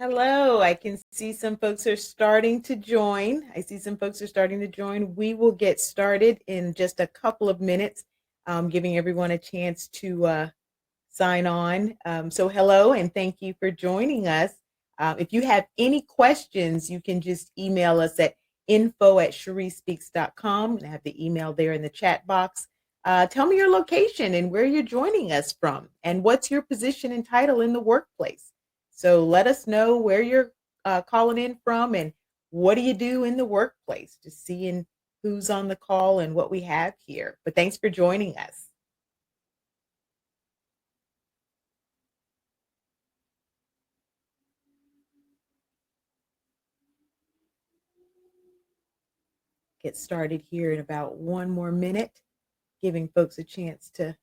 Hello, I can see some folks are starting to join. I see some folks are starting to join. We will get started in just a couple of minutes, giving everyone a chance to sign on. So, hello, and thank you for joining us. If you have any questions, you can just email us at info@sherriespeaks.com, and I have the email there in the chat box. Tell me your location and where you're joining us from, and what's your position and title in the workplace. So let us know where you're calling in from and what do you do in the workplace, just seeing who's on the call and what we have here. But thanks for joining us. Get started here in about one more minute, giving folks a chance to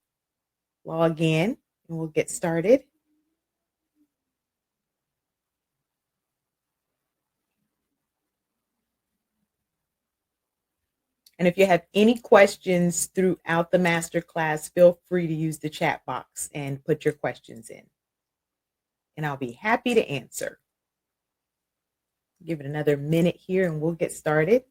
log in, and we'll get started. And if you have any questions throughout the masterclass, feel free to use the chat box and put your questions in. And I'll be happy to answer. Give it another minute here and we'll get started.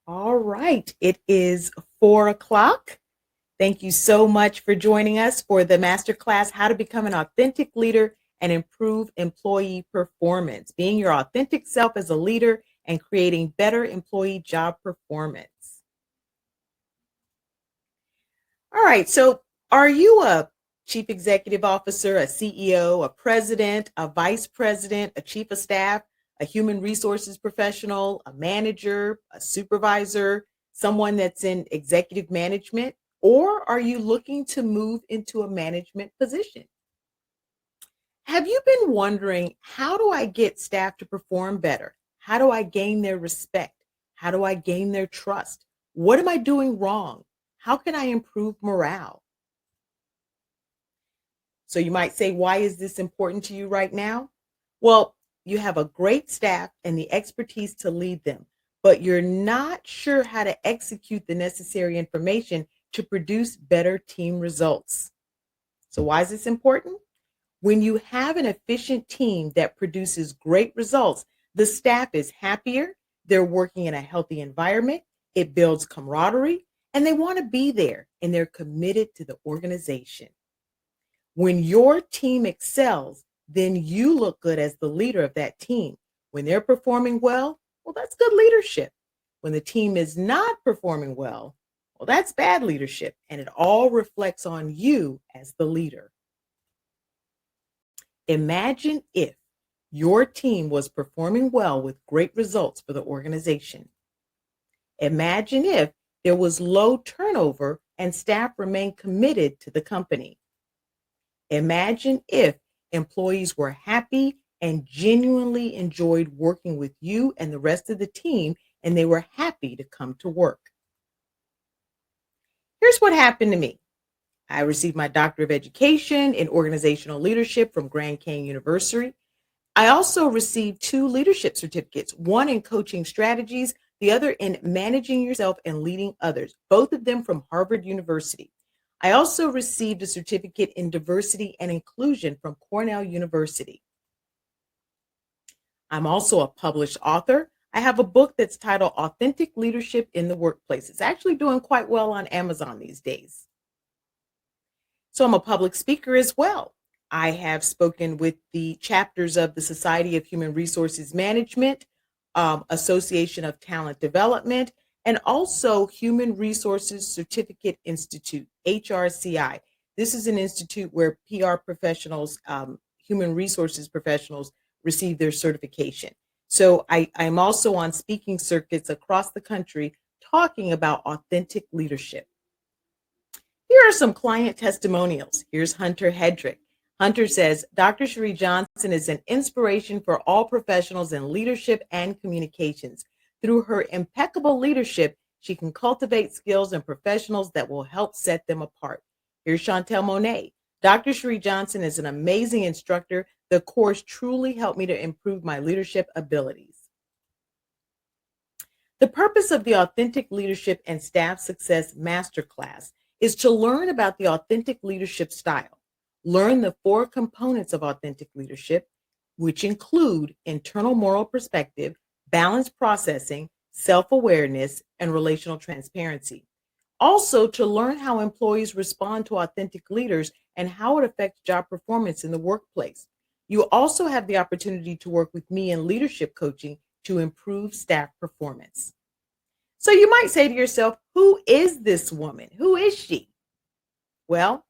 All right, it is 4 o'clock. Thank you so much for joining us for the masterclass, How to Become an Authentic Leader and Improve Employee Performance, being your authentic self as a leader and creating better employee job performance. All right, so are you a chief executive officer, a CEO, a president, a vice president, a chief of staff, a human resources professional, a manager, a supervisor, someone that's in executive management, or are you looking to move into a management position? Have you been wondering, how do I get staff to perform better? How do I gain their respect? How do I gain their trust? What am I doing wrong? How can I improve morale? So you might say, why is this important to you right now? Well, you have a great staff and the expertise to lead them, but you're not sure how to execute the necessary information to produce better team results. So why is this important? When you have an efficient team that produces great results, the staff is happier, they're working in a healthy environment, it builds camaraderie, and they want to be there and they're committed to the organization. When your team excels, then you look good as the leader of that team. When they're performing well, that's good leadership. When the team is not performing well, that's bad leadership. And it all reflects on you as the leader. Imagine if your team was performing well with great results for the organization. Imagine if there was low turnover and staff remained committed to the company. Imagine if employees were happy and genuinely enjoyed working with you and the rest of the team, and they were happy to come to work. Here's what happened to me. I received my Doctorate of Education in Organizational Leadership from Grand Canyon University. I also received 2 leadership certificates, one in coaching strategies, the other in managing yourself and leading others, both of them from Harvard University. I also received a certificate in diversity and inclusion from Cornell University. I'm also a published author. I have a book that's titled Authentic Leadership in the Workplace. It's actually doing quite well on Amazon these days. So I'm a public speaker as well. I have spoken with the chapters of the Society of Human Resources Management, Association of Talent Development, and also Human Resources Certificate Institute, HRCI. This is an institute where PR professionals, human resources professionals receive their certification. So I'm also on speaking circuits across the country talking about authentic leadership. Here are some client testimonials. Here's Hunter Hedrick. Hunter says, Dr. Sherrie Johnson is an inspiration for all professionals in leadership and communications. Through her impeccable leadership, She can cultivate skills and professionals that will help set them apart. Here's Chantel Monet. Dr. Sherrie Johnson is an amazing instructor. The course truly helped me to improve my leadership abilities. The purpose of the Authentic Leadership and Staff Success Masterclass is to learn about the authentic leadership style. Learn the four components of authentic leadership, which include internal moral perspective, balanced processing, self awareness, and relational transparency. Also, to learn how employees respond to authentic leaders and how it affects job performance in the workplace. You also have the opportunity to work with me in leadership coaching to improve staff performance. So you might say to yourself, who is this woman? Who is she? Well,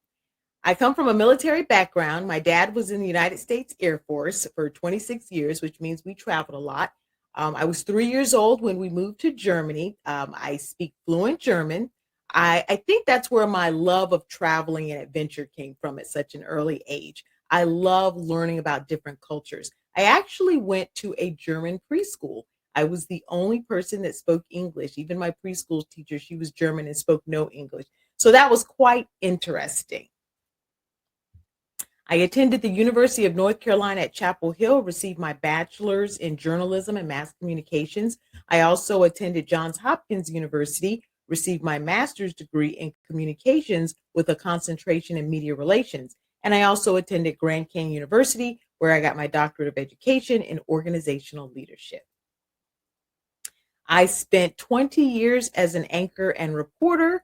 I come from a military background. My dad was in the United States Air Force for 26 years, which means we traveled a lot. I was 3 years old when we moved to Germany. I speak fluent German. I think that's where my love of traveling and adventure came from at such an early age. I love learning about different cultures. I actually went to a German preschool. I was the only person that spoke English. Even my preschool teacher, she was German and spoke no English. So that was quite interesting. I attended the University of North Carolina at Chapel Hill, received my bachelor's in journalism and mass communications. I also attended Johns Hopkins University, received my master's degree in communications with a concentration in media relations. And I also attended Grand Canyon University, where I got my doctorate of education in organizational leadership. I spent 20 years as an anchor and reporter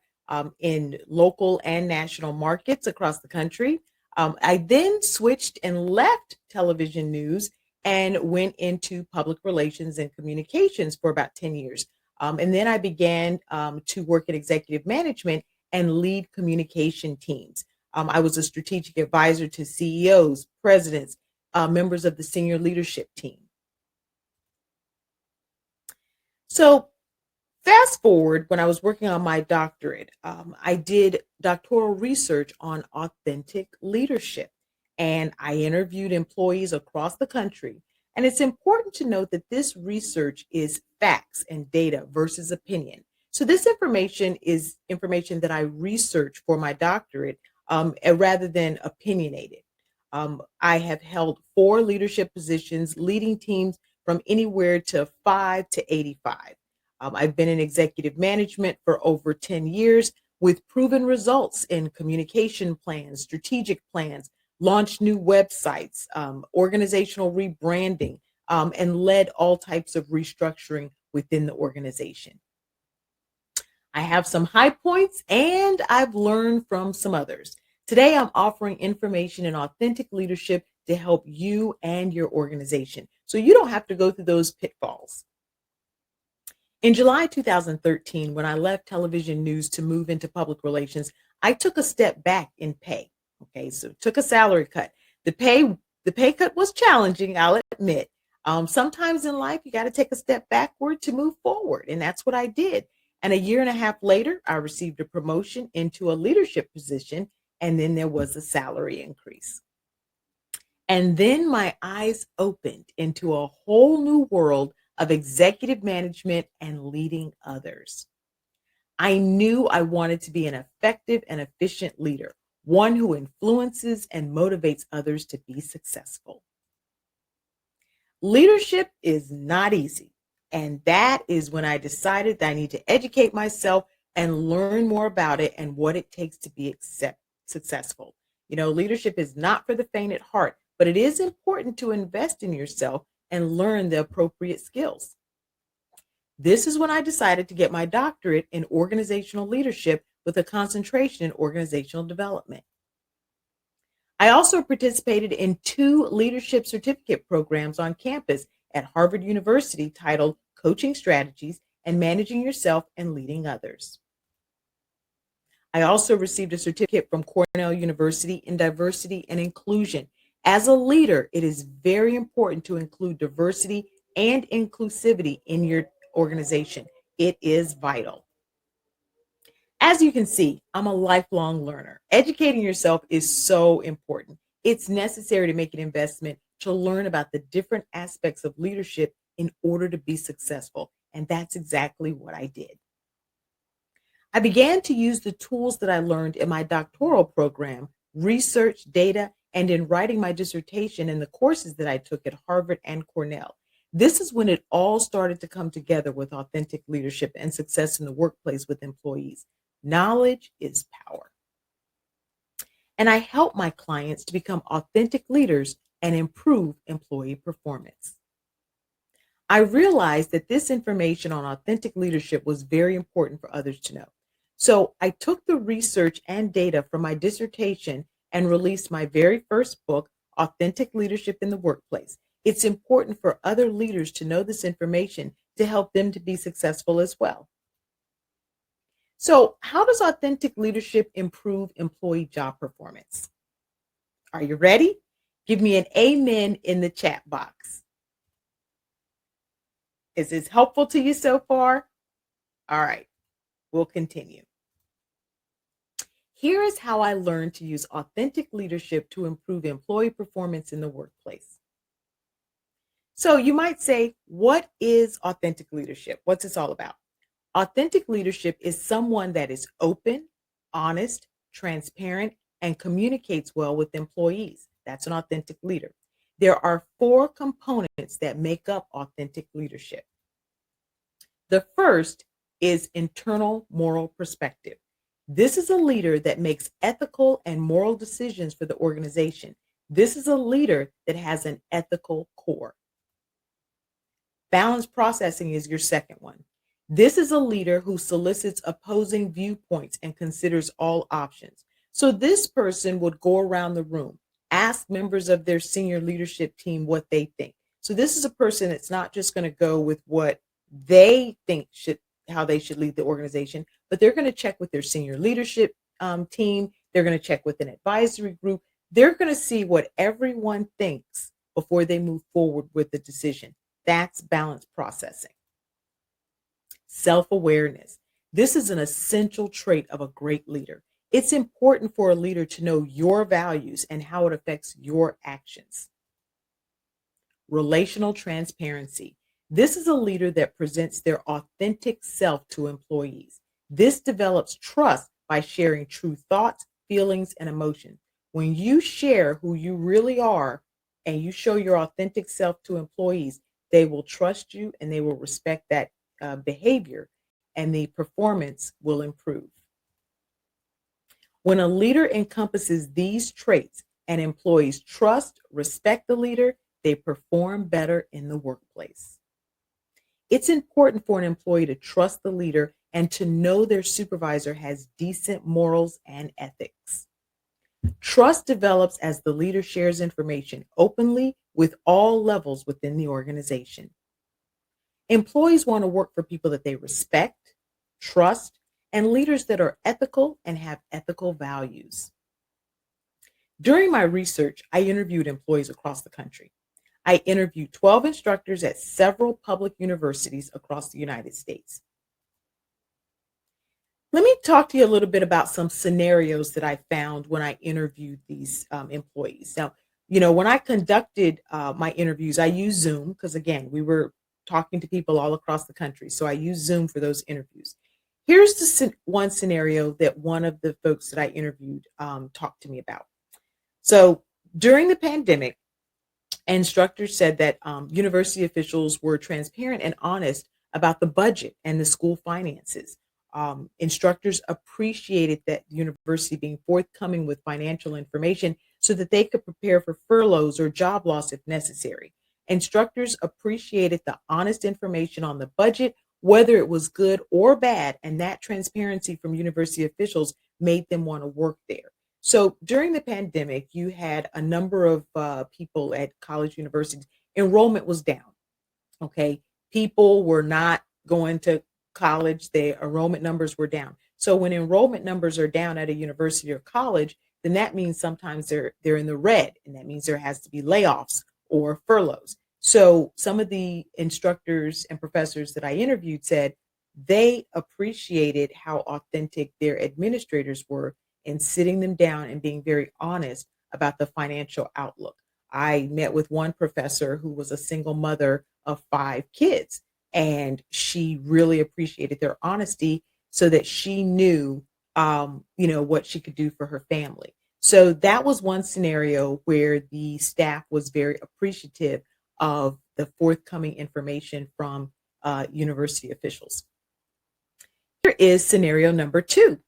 in local and national markets across the country. I then switched and left television news and went into public relations and communications for about 10 years. And then I began to work in executive management and lead communication teams. I was a strategic advisor to CEOs, presidents, members of the senior leadership team. So fast forward, when I was working on my doctorate, I did doctoral research on authentic leadership, and I interviewed employees across the country. And it's important to note that this research is facts and data versus opinion. So this information is information that I researched for my doctorate rather than opinionated. I have held 4 leadership positions, leading teams from anywhere to 5 to 85. I've been in executive management for over 10 years with proven results in communication plans, strategic plans, launched new websites, organizational rebranding, and led all types of restructuring within the organization. I have some high points and I've learned from some others. Today, I'm offering information in authentic leadership to help you and your organization so you don't have to go through those pitfalls. In July 2013, when I left television news to move into public relations, I took a step back in pay. Okay, so took a salary cut. The pay cut was challenging, I'll admit. Sometimes in life, you got to take a step backward to move forward, and that's what I did. And a year and a half later, I received a promotion into a leadership position, and then there was a salary increase. And then my eyes opened into a whole new world of executive management and leading others. I knew I wanted to be an effective and efficient leader, one who influences and motivates others to be successful. Leadership is not easy. And that is when I decided that I need to educate myself and learn more about it and what it takes to be successful. Leadership is not for the faint at heart, but it is important to invest in yourself and learn the appropriate skills. This is when I decided to get my doctorate in organizational leadership with a concentration in organizational development. I also participated in 2 leadership certificate programs on campus at Harvard University titled Coaching Strategies and Managing Yourself and Leading Others. I also received a certificate from Cornell University in diversity and inclusion. As a leader, it is very important to include diversity and inclusivity in your organization. It is vital. As you can see, I'm a lifelong learner. Educating yourself is so important. It's necessary to make an investment to learn about the different aspects of leadership in order to be successful. And that's exactly what I did. I began to use the tools that I learned in my doctoral program, research, data, and in writing my dissertation and the courses that I took at Harvard and Cornell. This is when it all started to come together with authentic leadership and success in the workplace with employees. Knowledge is power. And I help my clients to become authentic leaders and improve employee performance. I realized that this information on authentic leadership was very important for others to know. So I took the research and data from my dissertation and released my very first book, Authentic Leadership in the Workplace. It's important for other leaders to know this information to help them to be successful as well. So, how does authentic leadership improve employee job performance? Are you ready? Give me an amen in the chat box. Is this helpful to you so far? All right, we'll continue. Here is how I learned to use authentic leadership to improve employee performance in the workplace. So you might say, what is authentic leadership? What's this all about? Authentic leadership is someone that is open, honest, transparent, and communicates well with employees. That's an authentic leader. There are 4 components that make up authentic leadership. The first is internal moral perspective. This is a leader that makes ethical and moral decisions for the organization. This is a leader that has an ethical core. Balanced processing is your second one. This is a leader who solicits opposing viewpoints and considers all options. So this person would go around the room, ask members of their senior leadership team what they think. So this is a person that's not just going to go with what they think how they should lead the organization, but they're going to check with their senior leadership team. They're going to check with an advisory group. They're going to see what everyone thinks before they move forward with the decision. That's balanced processing. Self-awareness. This is an essential trait of a great leader. It's important for a leader to know your values and how it affects your actions. Relational transparency. This is a leader that presents their authentic self to employees. This develops trust by sharing true thoughts, feelings, and emotions. When you share who you really are and you show your authentic self to employees, they will trust you and they will respect that behavior, and the performance will improve. When a leader encompasses these traits and employees trust, respect the leader, they perform better in the workplace. It's important for an employee to trust the leader and to know their supervisor has decent morals and ethics. Trust develops as the leader shares information openly with all levels within the organization. Employees want to work for people that they respect, trust, and leaders that are ethical and have ethical values. During my research, I interviewed employees across the country. I interviewed 12 instructors at several public universities across the United States. Let me talk to you a little bit about some scenarios that I found when I interviewed these employees. Now, when I conducted my interviews, I used Zoom because, again, we were talking to people all across the country. So I used Zoom for those interviews. Here's the one scenario that one of the folks that I interviewed talked to me about. So during the pandemic, instructors said that university officials were transparent and honest about the budget and the school finances. Instructors appreciated that the university being forthcoming with financial information so that they could prepare for furloughs or job loss if necessary. Instructors appreciated the honest information on the budget, whether it was good or bad, and that transparency from university officials made them want to work there. So during the pandemic, you had a number of people at college universities. Enrollment was down. Okay. People were not going to college. The enrollment numbers were down. So when enrollment numbers are down at a university or college, then that means sometimes they're in the red, and that means there has to be layoffs or furloughs. So some of the instructors and professors that I interviewed said they appreciated how authentic their administrators were in sitting them down and being very honest about the financial outlook. I met with one professor who was a single mother of 5 kids, and she really appreciated their honesty so that she knew, what she could do for her family. So that was one scenario where the staff was very appreciative of the forthcoming information from university officials. Here is scenario number two.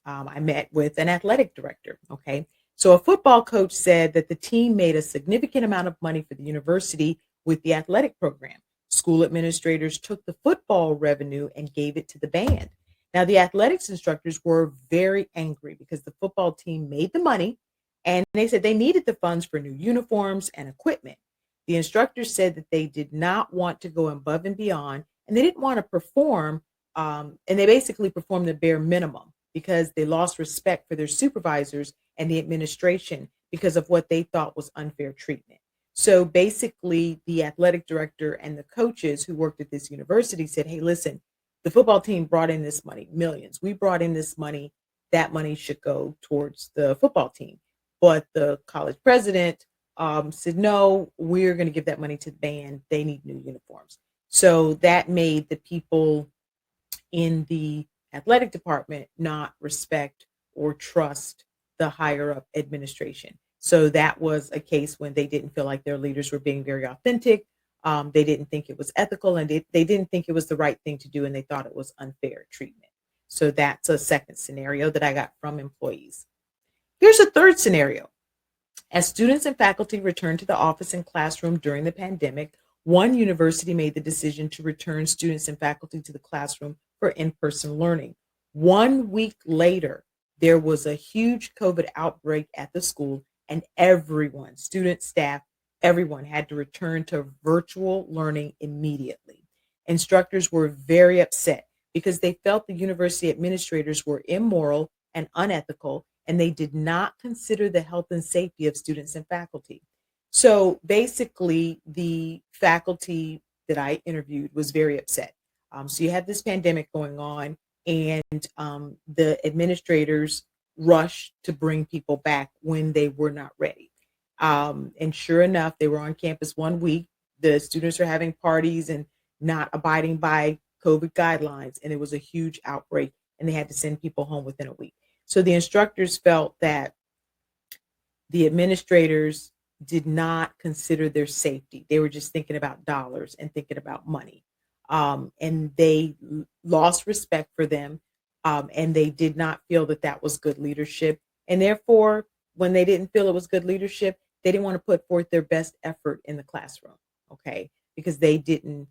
I met with an athletic director. Okay. So a football coach said that the team made a significant amount of money for the university with the athletic program. School administrators took the football revenue and gave it to the band. Now, the athletics instructors were very angry because the football team made the money and they said they needed the funds for new uniforms and equipment. The instructors said that they did not want to go above and beyond and they didn't want to perform, and they basically performed the bare minimum because they lost respect for their supervisors and the administration because of what they thought was unfair treatment. So basically, the athletic director and the coaches who worked at this university said, hey, listen, the football team brought in this money, millions. We brought in this money. That money should go towards the football team. But the college president said, no, we're going to give that money to the band. They need new uniforms. So that made the people in the athletic department not respect or trust the higher up administration. So that was a case when they didn't feel like their leaders were being very authentic. They didn't think it was ethical and they didn't think it was the right thing to do and they thought it was unfair treatment. So that's a second scenario that I got from employees. Here's a third scenario. As students and faculty returned to the office and classroom during the pandemic, one university made the decision to return students and faculty to the classroom for in-person learning. 1 week later, there was a huge COVID outbreak at the school and everyone, students, staff, everyone had to return to virtual learning immediately. Instructors were very upset because they felt the university administrators were immoral and unethical, and they did not consider the health and safety of students and faculty. So basically, the faculty that I interviewed was very upset. So you have this pandemic going on, and the administrators rushed to bring people back when they were not ready. And sure enough, they were on campus 1 week. The students are having parties and not abiding by COVID guidelines, and it was a huge outbreak, and they had to send people home within a week. So the instructors felt that the administrators did not consider their safety. They were just thinking about dollars and thinking about money. And they lost respect for them, and they did not feel that that was good leadership. And therefore, when they didn't feel it was good leadership, they didn't want to put forth their best effort in the classroom, okay? Because they didn't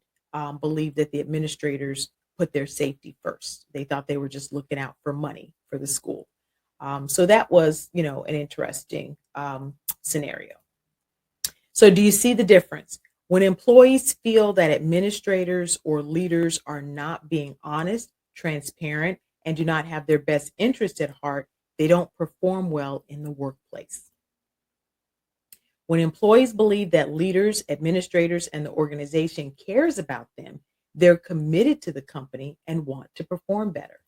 believe that the administrators put their safety first. They thought they were just looking out for money for the school. So that was, an interesting scenario. So do you see the difference? When employees feel that administrators or leaders are not being honest, transparent, and do not have their best interest at heart, they don't perform well in the workplace. When employees believe that leaders, administrators, and the organization cares about them, they're committed to the company and want to perform better.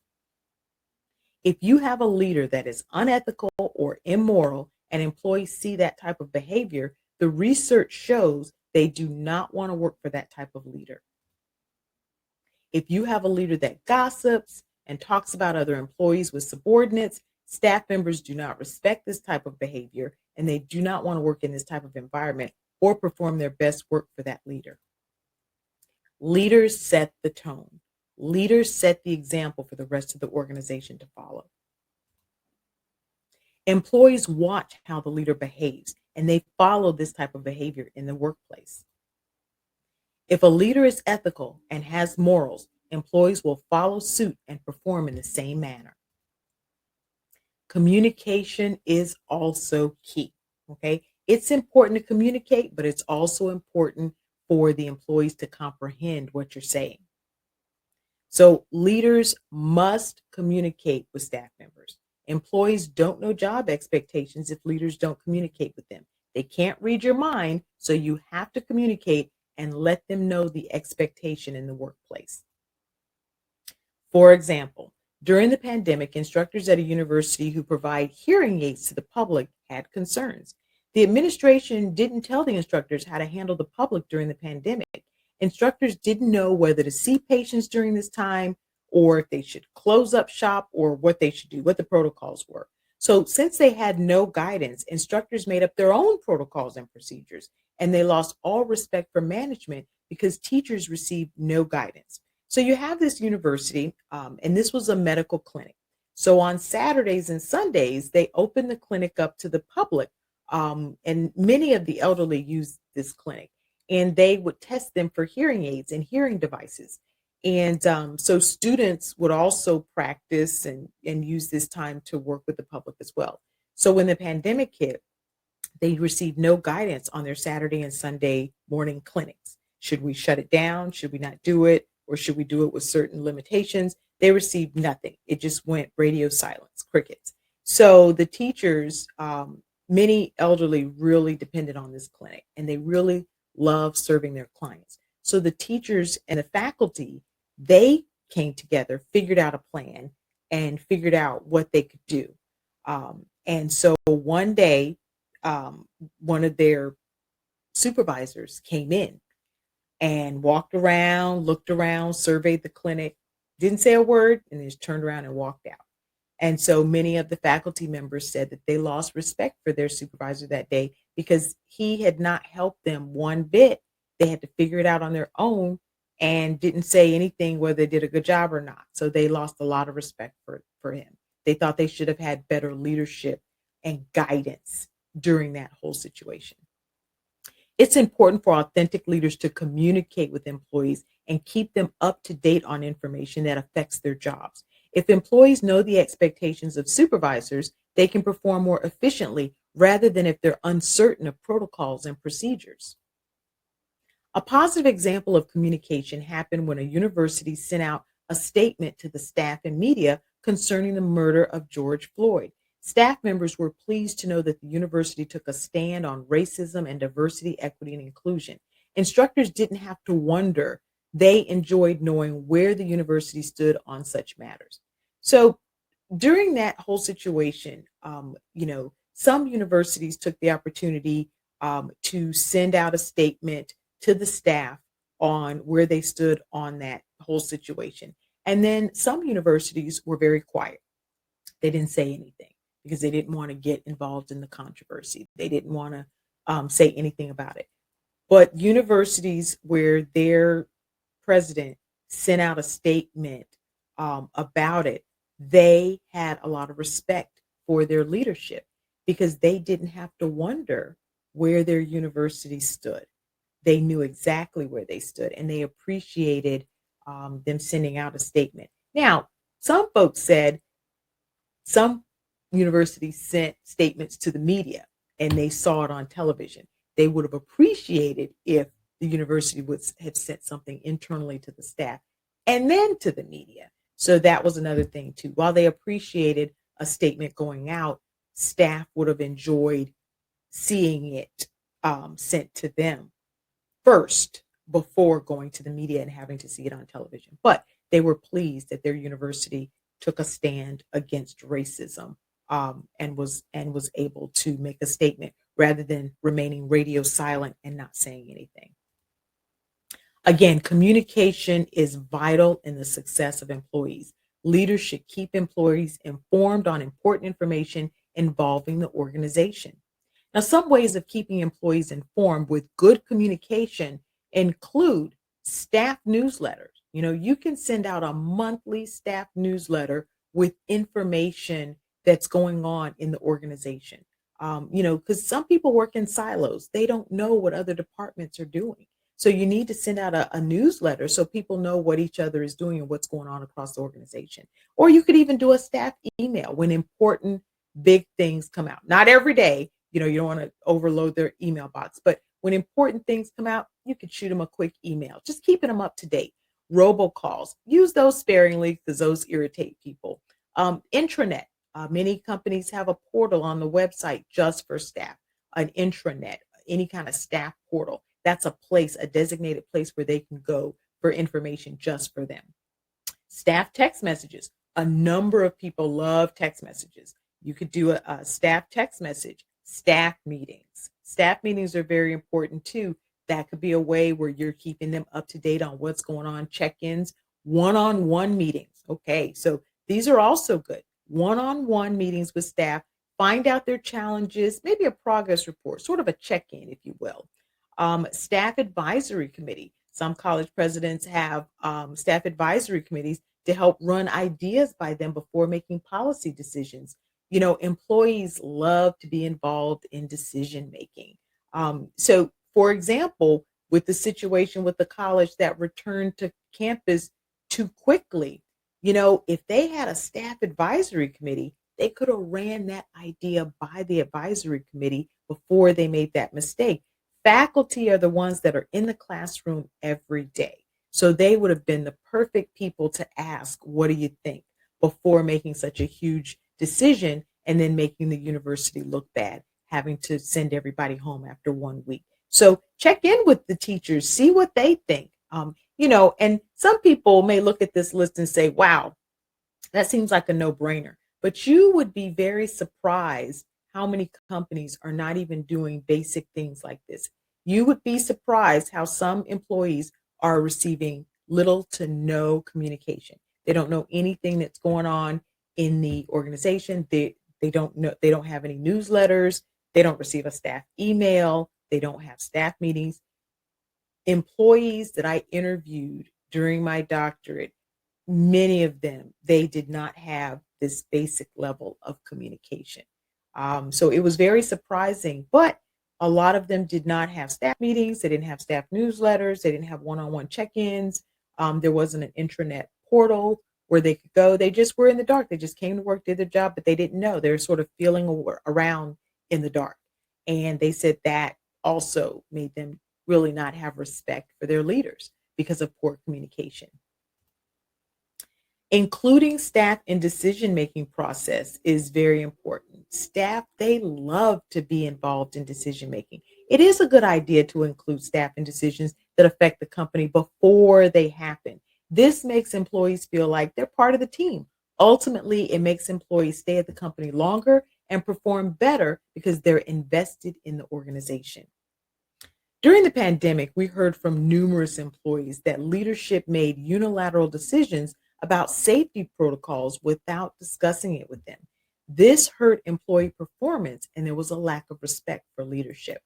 If you have a leader that is unethical or immoral and employees see that type of behavior, the research shows they do not want to work for that type of leader. If you have a leader that gossips and talks about other employees with subordinates, staff members do not respect this type of behavior and they do not want to work in this type of environment or perform their best work for that leader. Leaders set the tone. Leaders set the example for the rest of the organization to follow. Employees watch how the leader behaves and they follow this type of behavior in the workplace. If a leader is ethical and has morals, employees will follow suit and perform in the same manner. Communication is also key, okay? It's important to communicate, but it's also important for the employees to comprehend what you're saying. So leaders must communicate with staff members. Employees don't know job expectations if leaders don't communicate with them. They can't read your mind, so you have to communicate and let them know the expectation in the workplace. For example, during the pandemic, instructors at a university who provide hearing aids to the public had concerns. The administration didn't tell the instructors how to handle the public during the pandemic. Instructors didn't know whether to see patients during this time or if they should close up shop, or what they should do, what the protocols were. So, since they had no guidance, instructors made up their own protocols and procedures, and they lost all respect for management because teachers received no guidance. So, you have this university, and this was a medical clinic. So, on Saturdays and Sundays, they opened the clinic up to the public, and many of the elderly used this clinic, and they would test them for hearing aids and hearing devices. And so students would also practice and use this time to work with the public as well. So when the pandemic hit, they received no guidance on their Saturday and Sunday morning clinics. Should we shut it down? Should we not do it? Or should we do it with certain limitations? They received nothing. It just went radio silence, crickets. So the teachers, many elderly really depended on this clinic, and they really love serving their clients. So the teachers and the faculty, they came together, figured out a plan, and figured out what they could do. And so one day, one of their supervisors came in and walked around, looked around, surveyed the clinic, didn't say a word, and just turned around and walked out. And so many of the faculty members said that they lost respect for their supervisor that day because he had not helped them one bit. They had to figure it out on their own and didn't say anything whether they did a good job or not. So they lost a lot of respect for him. They thought they should have had better leadership and guidance during that whole situation. It's important for authentic leaders to communicate with employees and keep them up to date on information that affects their jobs. If employees know the expectations of supervisors, they can perform more efficiently rather than if they're uncertain of protocols and procedures. A positive example of communication happened when a university sent out a statement to the staff and media concerning the murder of George Floyd. Staff members were pleased to know that the university took a stand on racism and diversity, equity, and inclusion. Instructors didn't have to wonder. They enjoyed knowing where the university stood on such matters. So during that whole situation, some universities took the opportunity to send out a statement to the staff on where they stood on that whole situation. And then some universities were very quiet. They didn't say anything because they didn't want to get involved in the controversy. They didn't want to say anything about it. But universities where their president sent out a statement about it, they had a lot of respect for their leadership because they didn't have to wonder where their university stood. They knew exactly where they stood, and they appreciated them sending out a statement. Now, some folks said some universities sent statements to the media and they saw it on television. They would have appreciated if the university would have sent something internally to the staff and then to the media. So that was another thing too. While they appreciated a statement going out, staff would have enjoyed seeing it sent to them first before going to the media and having to see it on television. But they were pleased that their university took a stand against racism and was able to make a statement rather than remaining radio silent and not saying anything. Again, communication is vital in the success of employees. Leaders should keep employees informed on important information involving the organization. Now, some ways of keeping employees informed with good communication include staff newsletters. You can send out a monthly staff newsletter with information that's going on in the organization. Because some people work in silos, they don't know what other departments are doing. So you need to send out a newsletter so people know what each other is doing and what's going on across the organization. Or you could even do a staff email when important big things come out. Not every day, you don't want to overload their email box, but when important things come out, you could shoot them a quick email, just keeping them up to date. Robocalls, use those sparingly because those irritate people. Intranet, many companies have a portal on the website just for staff, an intranet, any kind of staff portal. That's a designated place where they can go for information just for them. Staff text messages. A number of people love text messages. You could do a staff text message. Staff meetings. Staff meetings are very important too. That could be a way where you're keeping them up to date on what's going on, check-ins, One-on-one meetings. Okay, so these are also good. One-on-one meetings with staff, find out their challenges, maybe a progress report, sort of a check-in, if you will. Staff advisory committee. Some college presidents have staff advisory committees to help run ideas by them before making policy decisions. Employees love to be involved in decision making. So, for example, with the situation with the college that returned to campus too quickly, if they had a staff advisory committee, they could have ran that idea by the advisory committee before they made that mistake. Faculty are the ones that are in the classroom every day. So they would have been the perfect people to ask, what do you think? Before making such a huge decision and then making the university look bad, having to send everybody home after 1 week. So check in with the teachers, see what they think. And some people may look at this list and say, wow, that seems like a no-brainer. But you would be very surprised how many companies are not even doing basic things like this. You would be surprised how some employees are receiving little to no communication. They don't know anything that's going on in the organization. They don't know, they don't have any newsletters, they don't receive a staff email, they don't have staff meetings. Employees that I interviewed during my doctorate, many of them, they did not have this basic level of communication. So it was very surprising, but a lot of them did not have staff meetings. They didn't have staff newsletters. They didn't have one-on-one check-ins. There wasn't an intranet portal where they could go. They just were in the dark. They just came to work, did their job, but they didn't know. They were sort of feeling around in the dark. And they said that also made them really not have respect for their leaders because of poor communication. Including staff in decision-making process is very important. Staff, they love to be involved in decision-making. It is a good idea to include staff in decisions that affect the company before they happen. This makes employees feel like they're part of the team. Ultimately, it makes employees stay at the company longer and perform better because they're invested in the organization. During the pandemic, we heard from numerous employees that leadership made unilateral decisions about safety protocols without discussing it with them. This hurt employee performance, and there was a lack of respect for leadership.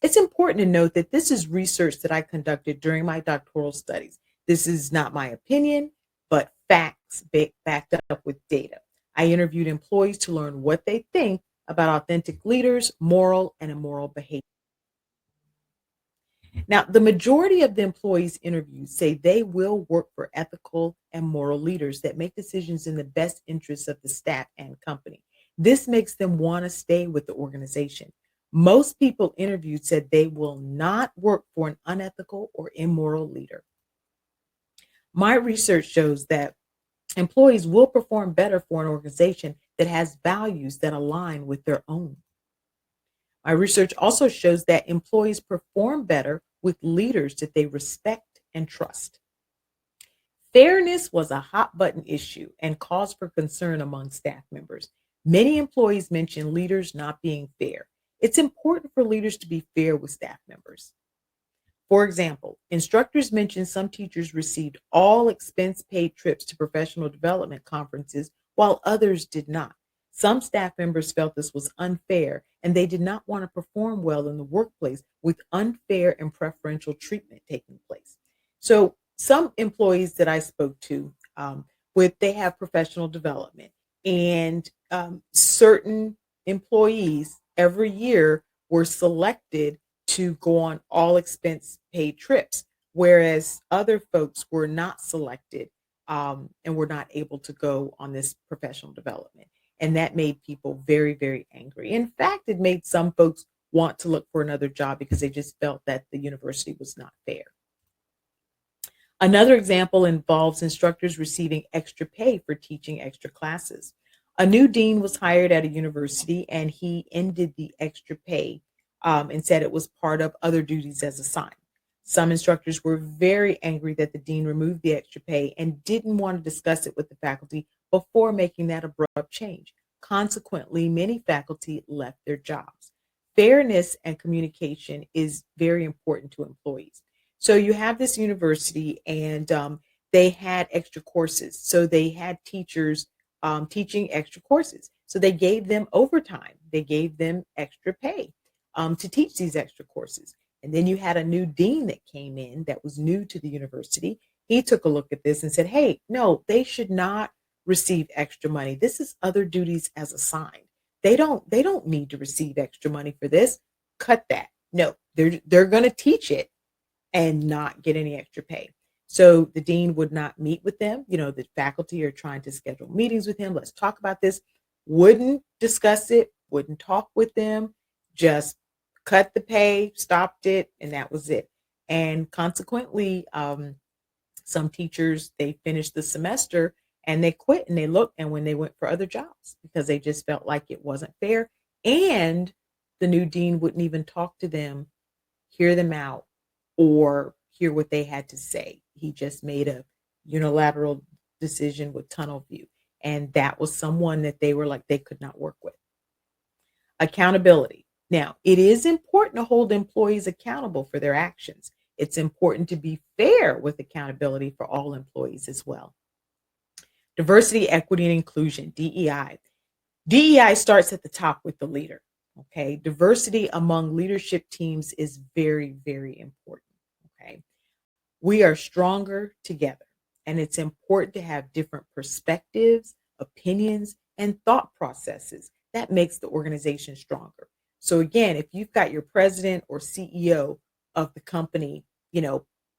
It's important to note that this is research that I conducted during my doctoral studies. This is not my opinion, but facts backed up with data. I interviewed employees to learn what they think about authentic leaders, moral and immoral behavior. Now, the majority of the employees interviewed say they will work for ethical and moral leaders that make decisions in the best interests of the staff and company. This makes them want to stay with the organization. Most people interviewed said they will not work for an unethical or immoral leader. My research shows that employees will perform better for an organization that has values that align with their own. My research also shows that employees perform better with leaders that they respect and trust. Fairness was a hot button issue and cause for concern among staff members. Many employees mentioned leaders not being fair. It's important for leaders to be fair with staff members. For example, instructors mentioned some teachers received all expense paid trips to professional development conferences while others did not. Some staff members felt this was unfair and they did not want to perform well in the workplace with unfair and preferential treatment taking place. So some employees that I spoke to, they have professional development, and certain employees every year were selected to go on all expense paid trips, whereas other folks were not selected and were not able to go on this professional development. And that made people very, very angry. In fact, it made some folks want to look for another job because they just felt that the university was not fair. Another example involves instructors receiving extra pay for teaching extra classes. A new dean was hired at a university and he ended the extra pay and said it was part of other duties as assigned. Some instructors were very angry that the dean removed the extra pay and didn't want to discuss it with the faculty before making that abrupt change. Consequently, many faculty left their jobs. Fairness and communication is very important to employees. So you have this university and they had extra courses. So they had teachers teaching extra courses. So they gave them overtime. They gave them extra pay to teach these extra courses. And then you had a new dean that came in that was new to the university. He took a look at this and said, hey, no, they should not receive extra money. This is other duties as assigned. They don't need to receive extra money for this. Cut that. No, they're going to teach it and not get any extra pay. So the dean would not meet with them. The faculty are trying to schedule meetings with him. Let's talk about this. Wouldn't discuss it, wouldn't talk with them, just cut the pay, stopped it, and that was it. And consequently, some teachers, they finished the semester and they quit and they looked and when they went for other jobs because they just felt like it wasn't fair. And the new dean wouldn't even talk to them, hear them out, or hear what they had to say. He just made a unilateral decision with tunnel view. And that was someone that they were like, they could not work with. Accountability. Now, it is important to hold employees accountable for their actions. It's important to be fair with accountability for all employees as well. Diversity, equity, and inclusion, DEI. DEI starts at the top with the leader. Okay. Diversity among leadership teams is very, very important. Okay. We are stronger together, and it's important to have different perspectives, opinions, and thought processes. That makes the organization stronger. So again, if you've got your president or CEO of the company,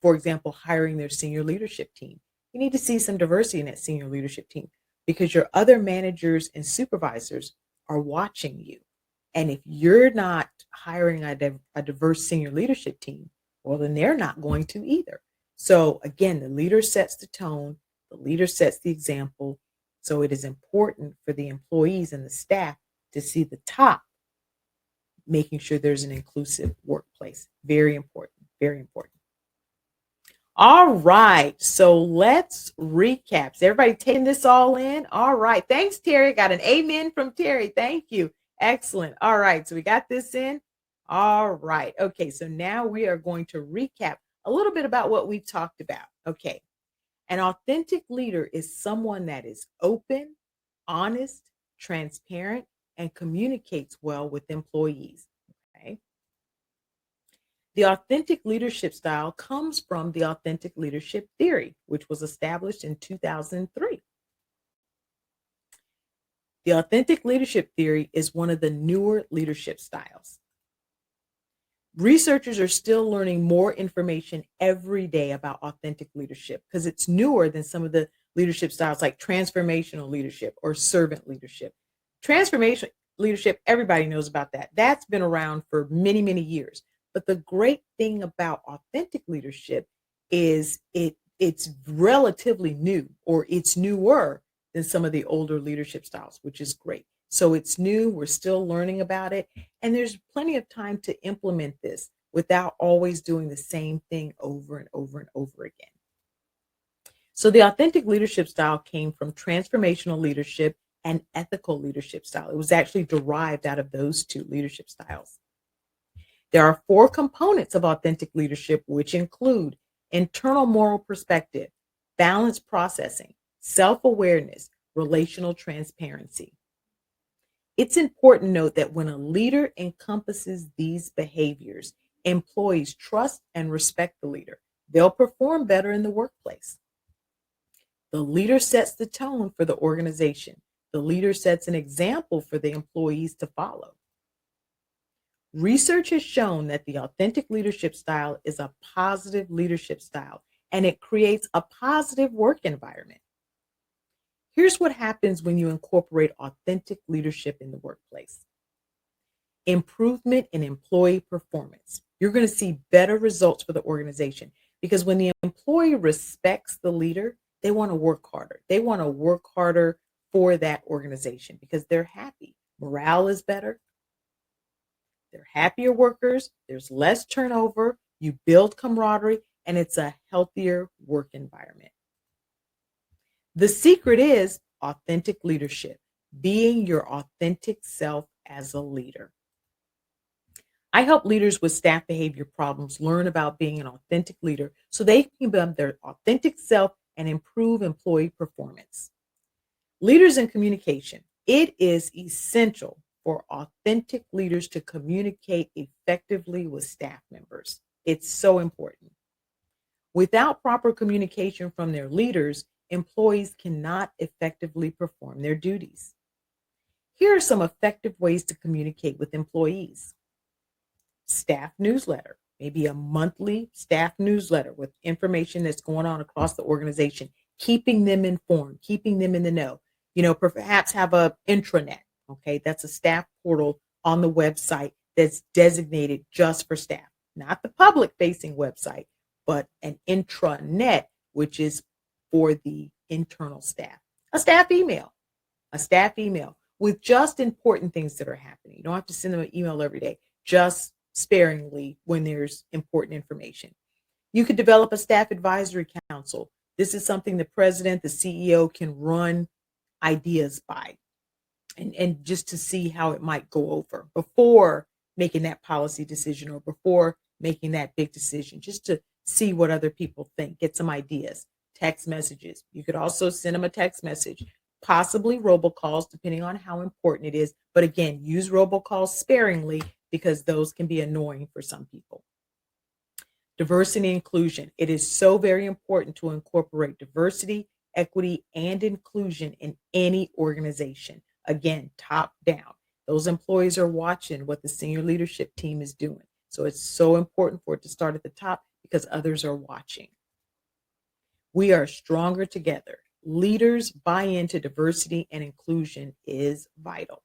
for example, hiring their senior leadership team, you need to see some diversity in that senior leadership team because your other managers and supervisors are watching you. And if you're not hiring a diverse senior leadership team, well, then they're not going to either. So again, the leader sets the tone, the leader sets the example. So it is important for the employees and the staff to see the top, making sure there's an inclusive workplace. Very important, very important. All right, so let's recap. Is everybody taking this all in? All right, thanks, Terry. Got an amen from Terry. Thank you. Excellent. All right, so we got this in. All right. Okay, so now we are going to recap a little bit about what we've talked about. Okay, an authentic leader is someone that is open, honest, transparent, and communicates well with employees. Okay. The authentic leadership style comes from the authentic leadership theory, which was established in 2003. The authentic leadership theory is one of the newer leadership styles. Researchers are still learning more information every day about authentic leadership because it's newer than some of the leadership styles like transformational leadership or servant leadership. Transformational leadership, everybody knows about that. That's been around for many, many years. But the great thing about authentic leadership is it's relatively new, or it's newer than some of the older leadership styles, which is great. So it's new, we're still learning about it, and there's plenty of time to implement this without always doing the same thing over and over and over again. So the authentic leadership style came from transformational leadership and ethical leadership style. It was actually derived out of those two leadership styles. There are 4 components of authentic leadership, which include internal moral perspective, balanced processing, self-awareness, relational transparency. It's important to note that when a leader encompasses these behaviors, employees trust and respect the leader. They'll perform better in the workplace. The leader sets the tone for the organization. The leader sets an example for the employees to follow. Research has shown that the authentic leadership style is a positive leadership style, and it creates a positive work environment. Here's what happens when you incorporate authentic leadership in the workplace. Improvement in employee performance. You're going to see better results for the organization because when the employee respects the leader, they want to work harder. They want to work harder for that organization because they're happy. Morale is better. They're happier workers. There's less turnover. You build camaraderie, and it's a healthier work environment. The secret is authentic leadership, being your authentic self as a leader. I help leaders with staff behavior problems learn about being an authentic leader so they can become their authentic self and improve employee performance. Leaders in communication. It is essential for authentic leaders to communicate effectively with staff members. It's so important. Without proper communication from their leaders, employees cannot effectively perform their duties. Here are some effective ways to communicate with employees. Staff newsletter, maybe a monthly staff newsletter with information that's going on across the organization, keeping them informed, keeping them in the know. Perhaps have a intranet. Okay, that's a staff portal on the website that's designated just for staff, not the public facing website, but an intranet, which is for the internal staff. A staff email with just important things that are happening. You don't have to send them an email every day, just sparingly when there's important information. You could develop a staff advisory council. This is something the president, the CEO can run ideas by and just to see how it might go over before making that policy decision or before making that big decision, just to see what other people think, get some ideas. Text messages. You could also send them a text message, possibly robocalls, depending on how important it is. But again, use robocalls sparingly because those can be annoying for some people. Diversity and inclusion. It is so very important to incorporate diversity, equity, and inclusion in any organization. Again, top down. Those employees are watching what the senior leadership team is doing. So it's so important for it to start at the top because others are watching. We are stronger together. Leaders buy into diversity and inclusion is vital.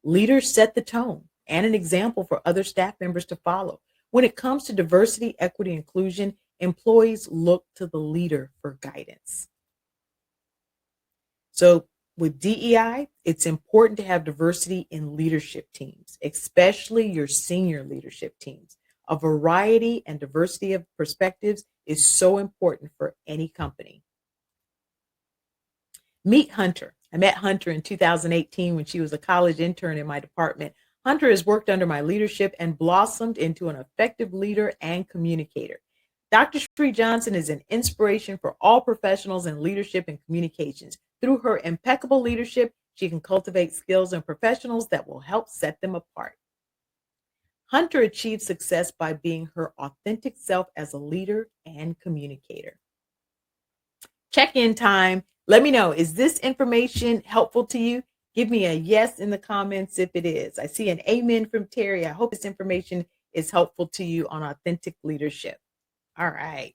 Leaders set the tone and an example for other staff members to follow. When it comes to diversity, equity, inclusion, employees look to the leader for guidance. So with DEI, it's important to have diversity in leadership teams, especially your senior leadership teams. A variety and diversity of perspectives is so important for any company. Meet Hunter. I met Hunter in 2018 when she was a college intern in my department. Hunter has worked under my leadership and blossomed into an effective leader and communicator. Dr. Sherrie Johnson is an inspiration for all professionals in leadership and communications. Through her impeccable leadership, she can cultivate skills in professionals that will help set them apart. Hunter achieved success by being her authentic self as a leader and communicator. Check-in time. Let me know, is this information helpful to you? Give me a yes in the comments if it is. I see an amen from Terry. I hope this information is helpful to you on authentic leadership. All right.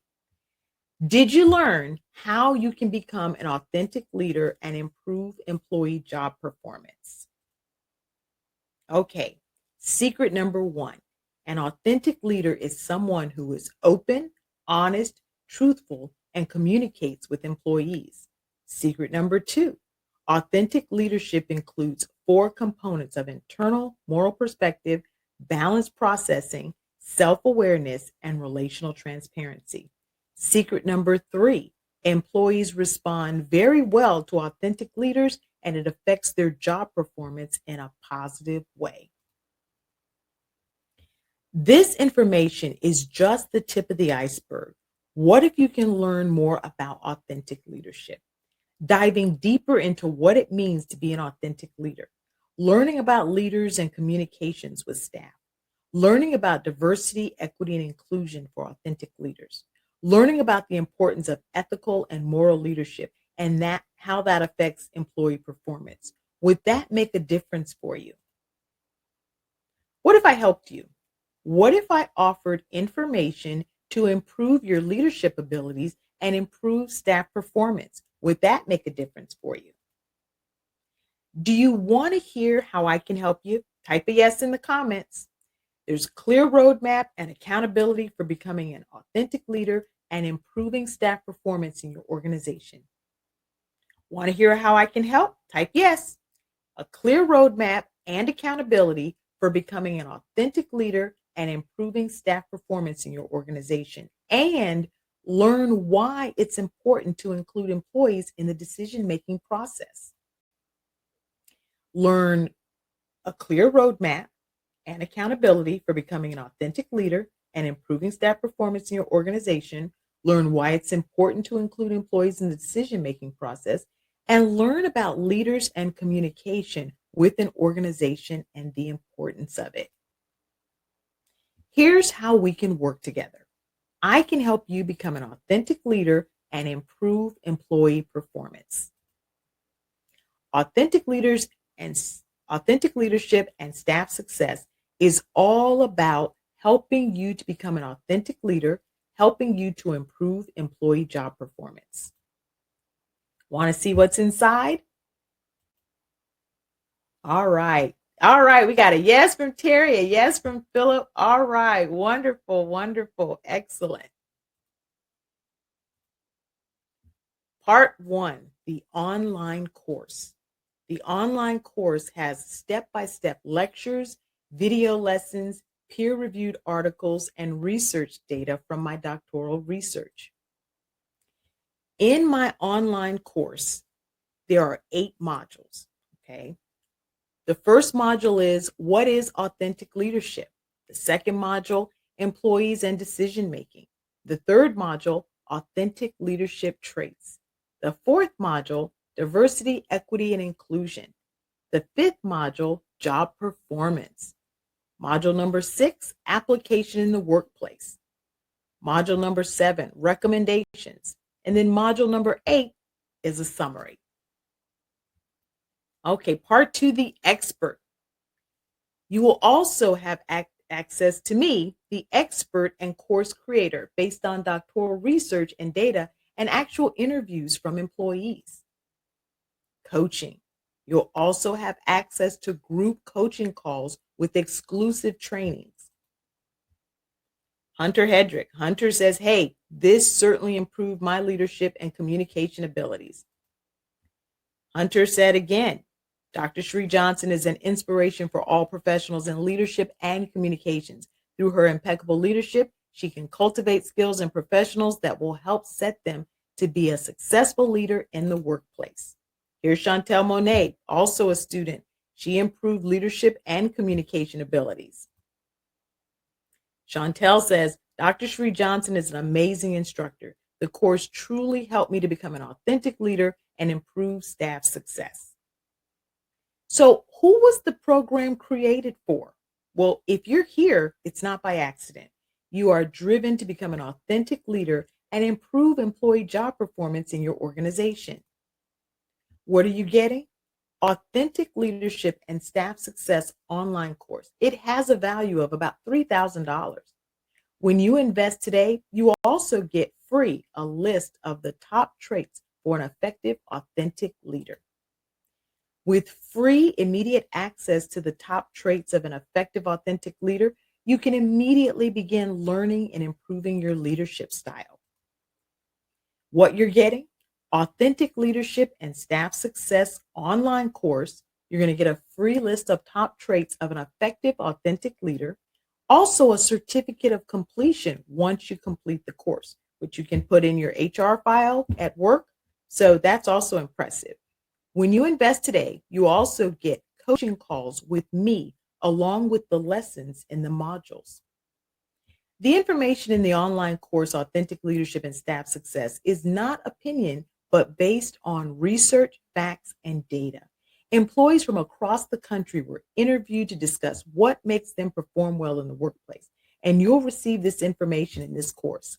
Did you learn how you can become an authentic leader and improve employee job performance? Okay. Secret number one, an authentic leader is someone who is open, honest, truthful, and communicates with employees. Secret number two, authentic leadership includes 4 components of internal moral perspective, balanced processing, self-awareness, and relational transparency. Secret number 3, employees respond very well to authentic leaders and it affects their job performance in a positive way. This information is just the tip of the iceberg. What if you can learn more about authentic leadership? Diving deeper into what it means to be an authentic leader, learning about leaders and communications with staff, learning about diversity, equity, and inclusion for authentic leaders, learning about the importance of ethical and moral leadership and how that affects employee performance. Would that make a difference for you? What if I helped you? What if I offered information to improve your leadership abilities and improve staff performance? Would that make a difference for you? Do you want to hear how I can help you? Type a yes in the comments. There's a clear roadmap and accountability for becoming an authentic leader and improving staff performance in your organization. Want to hear how I can help? Type yes. A clear roadmap and accountability for becoming an authentic leader and improving staff performance in your organization. And learn why it's important to include employees in the decision-making process. Learn a clear roadmap and accountability for becoming an authentic leader and improving staff performance in your organization. learn why it's important to include employees in the decision-making process, and learn about leaders and communication with an organization and the importance of it. Here's how we can work together. I can help you become an authentic leader and improve employee performance. Authentic leaders and authentic leadership and staff success is all about helping you to become an authentic leader, helping you to improve employee job performance. Want to see what's inside? All right. All right. We got a yes from Terry, a yes from Philip. All right. Wonderful. Wonderful. Excellent. Part 1, the online course. The online course has step-by-step lectures, video lessons, peer-reviewed articles, and research data from my doctoral research. In my online course, there are 8 modules, okay? The first module is, what is authentic leadership? The second module, employees and decision-making. The third module, authentic leadership traits. The fourth module, diversity, equity, and inclusion. The fifth module, job performance. Module number 6, application in the workplace. Module number 7, recommendations. And then module number 8 is a summary. Okay, part 2, the expert. You will also have access to me, the expert and course creator, based on doctoral research and data and actual interviews from employees. Coaching. You'll also have access to group coaching calls with exclusive trainings. Hunter Hedrick. Hunter says, hey, this certainly improved my leadership and communication abilities. Hunter said again, Dr. Sherrie Johnson is an inspiration for all professionals in leadership and communications. Through her impeccable leadership, she can cultivate skills in professionals that will help set them to be a successful leader in the workplace. Here's Chantel Monet, also a student. She improved leadership and communication abilities. Chantel says, Dr. Sherrie Johnson is an amazing instructor. The course truly helped me to become an authentic leader and improve staff success. So who was the program created for? Well, if you're here, it's not by accident. You are driven to become an authentic leader and improve employee job performance in your organization. What are you getting? Authentic Leadership and Staff Success online course. It has a value of about $3,000. When you invest today, you will also get free a list of the top traits for an effective, authentic leader. With free immediate access to the top traits of an effective, authentic leader, you can immediately begin learning and improving your leadership style. What you're getting? Authentic Leadership and Staff Success online course. You're going to get a free list of top traits of an effective, authentic leader. Also a certificate of completion once you complete the course, which you can put in your HR file at work. So that's also impressive. When you invest today, you also get coaching calls with me along with the lessons in the modules. The information in the online course, Authentic Leadership and Staff Success, is not opinion, but based on research, facts, and data. Employees from across the country were interviewed to discuss what makes them perform well in the workplace, and you'll receive this information in this course.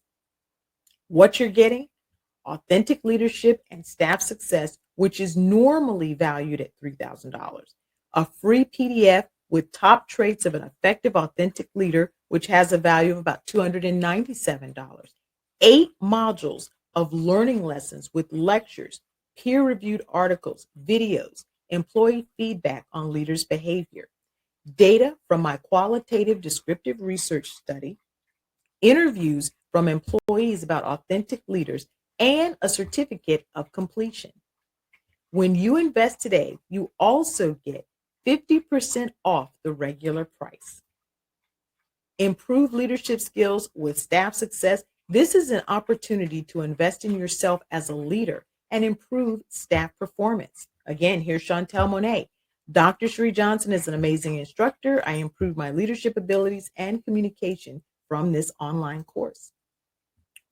What you're getting? Authentic Leadership and Staff Success, which is normally valued at $3,000. A free PDF with top traits of an effective, authentic leader, which has a value of about $297. 8 modules of learning lessons with lectures, peer-reviewed articles, videos, employee feedback on leaders' behavior, data from my qualitative descriptive research study, interviews from employees about authentic leaders, and a certificate of completion. When you invest today, you also get 50% off the regular price. Improve leadership skills with staff success. This is an opportunity to invest in yourself as a leader and improve staff performance. Again, here's Chantel Monet. Dr. Sherrie Johnson is an amazing instructor. I improved my leadership abilities and communication from this online course.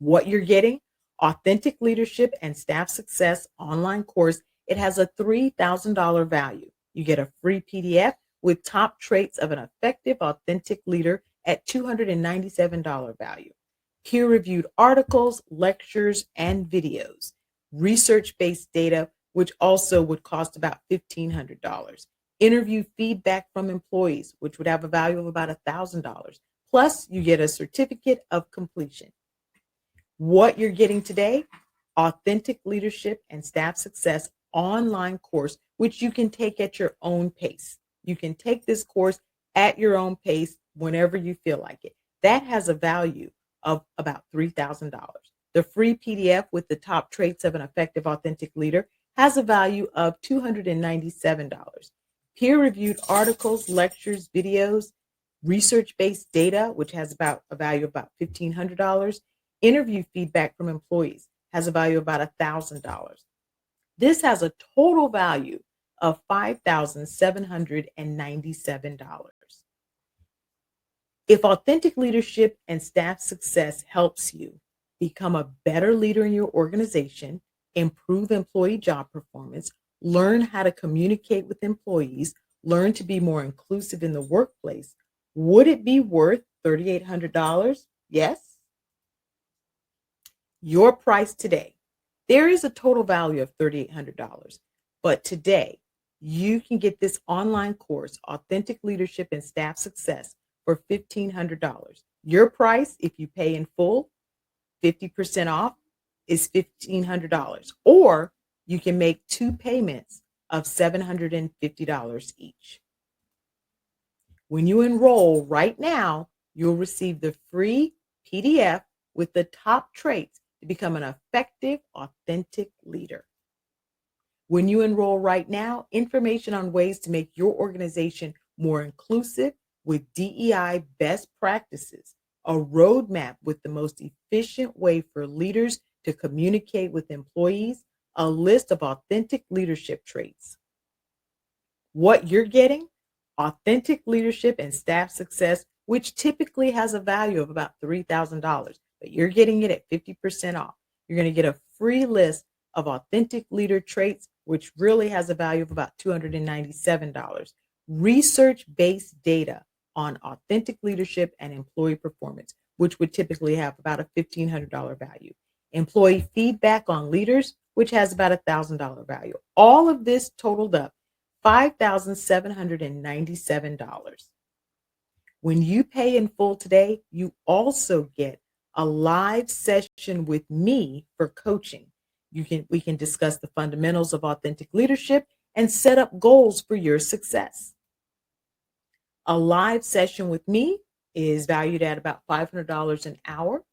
What you're getting, Authentic Leadership and Staff Success online course. It has a $3,000 value. You get a free PDF with top traits of an effective, authentic leader at $297 value. Peer-reviewed articles, lectures, and videos. Research-based data, which also would cost about $1,500. Interview feedback from employees, which would have a value of about $1,000. Plus, you get a certificate of completion. What you're getting today, Authentic Leadership and Staff Success online course, which you can take at your own pace. You can take this course at your own pace whenever you feel like it. That has a value of about $3,000. The free PDF with the top traits of an effective, authentic leader has a value of $297. Peer-reviewed articles, lectures, videos, research-based data, which has about a value of about $1,500. Interview feedback from employees has a value of about $1,000. This has a total value of $5,797. If Authentic Leadership and Staff Success helps you become a better leader in your organization, improve employee job performance, learn how to communicate with employees, learn to be more inclusive in the workplace, would it be worth $3,800? Yes. Your price today. There is a total value of $3,800, but today you can get this online course, Authentic Leadership and Staff Success, for $1,500. Your price, if you pay in full, 50% off, is $1,500. Or you can make two payments of $750 each. When you enroll right now, you'll receive the free PDF with the top traits to become an effective, authentic leader. When you enroll right now, information on ways to make your organization more inclusive with DEI best practices, a roadmap with the most efficient way for leaders to communicate with employees, a list of authentic leadership traits. What you're getting, Authentic Leadership and Staff Success, which typically has a value of about $3,000, but you're getting it at 50% off. You're going to get a free list of authentic leader traits, which really has a value of about $297. Research-based data on authentic leadership and employee performance, which would typically have about a $1,500 value. Employee feedback on leaders, which has about a $1,000 value. All of this totaled up $5,797. When you pay in full today, you also get a live session with me for coaching. We can discuss the fundamentals of authentic leadership and set up goals for your success. A live session with me is valued at about $500 an hour.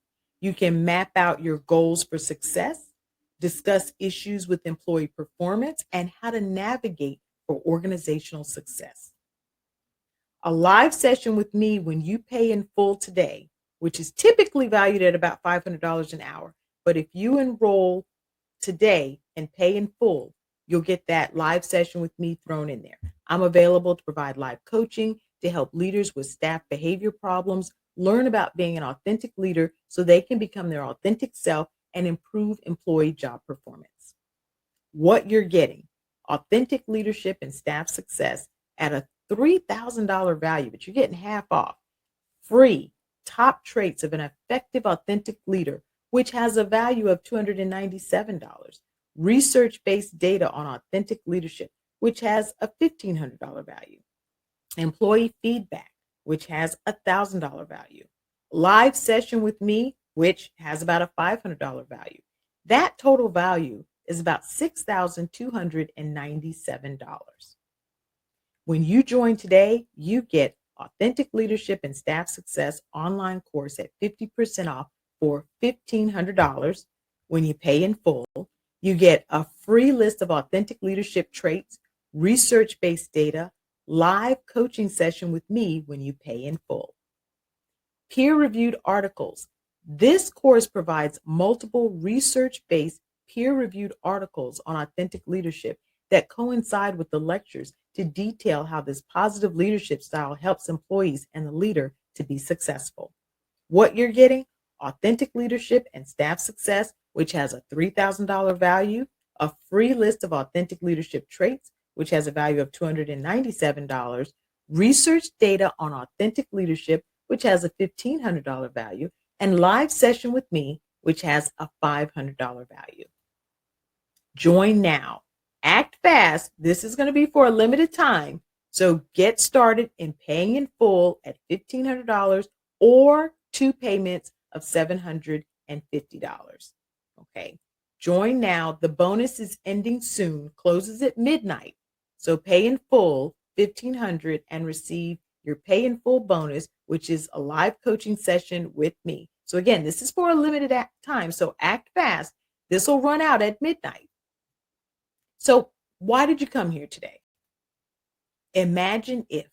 You can map out your goals for success, discuss issues with employee performance, and how to navigate for organizational success. A live session with me when you pay in full today, which is typically valued at about $500 an hour, but if you enroll today and pay in full, you'll get that live session with me thrown in there. I'm available to provide live coaching to help leaders with staff behavior problems learn about being an authentic leader so they can become their authentic self and improve employee job performance. What you're getting, Authentic Leadership and Staff Success at a $3,000 value, but you're getting half off. Free top traits of an effective, authentic leader, which has a value of $297. Research-based data on authentic leadership, which has a $1,500 value. Employee feedback, which has a $1,000 value. Live session with me, which has about a $500 value. That total value is about $6,297. When you join today, you get Authentic Leadership and Staff Success online course at 50% off for $1,500. When you pay in full, you get a free list of authentic leadership traits, research-based data, live coaching session with me when you pay in full. Peer-reviewed articles. This course provides multiple research-based peer-reviewed articles on authentic leadership that coincide with the lectures to detail how this positive leadership style helps employees and the leader to be successful. What you're getting? Authentic Leadership and Staff Success, which has a $3,000 value, a free list of authentic leadership traits, which has a value of $297, research data on authentic leadership, which has a $1,500 value, and live session with me, which has a $500 value. Join now. Act fast. This is going to be for a limited time. So get started in paying in full at $1,500 or 2 payments of $750. Okay. Join now. The bonus is ending soon, closes at midnight. So pay in full $1,500 and receive your pay in full bonus, which is a live coaching session with me. So again, this is for a limited time. So act fast. This will run out at midnight. So why did you come here today? Imagine if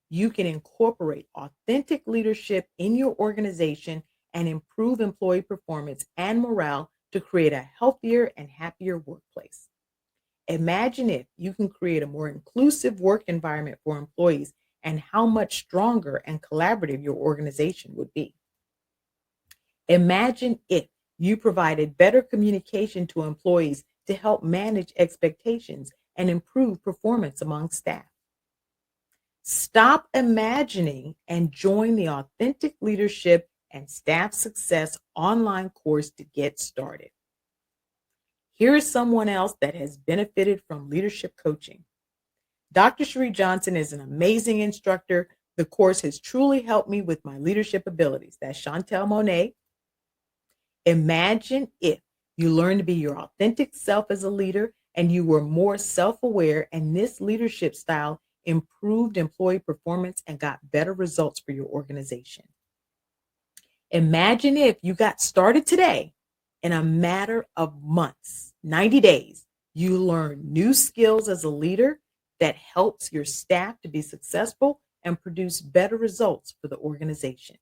you can incorporate authentic leadership in your organization and improve employee performance and morale to create a healthier and happier workplace. Imagine if you can create a more inclusive work environment for employees and how much stronger and collaborative your organization would be. Imagine if you provided better communication to employees to help manage expectations and improve performance among staff. Stop imagining and join the Authentic Leadership and Staff Success online course to get started. Here is someone else that has benefited from leadership coaching. Dr. Sherrie Johnson is an amazing instructor. The course has truly helped me with my leadership abilities. That's Chantel Monet. Imagine if you learned to be your authentic self as a leader and you were more self-aware, and this leadership style improved employee performance and got better results for your organization. Imagine if you got started today. In a matter of months, 90 days, you learn new skills as a leader that helps your staff to be successful and produce better results for the organization.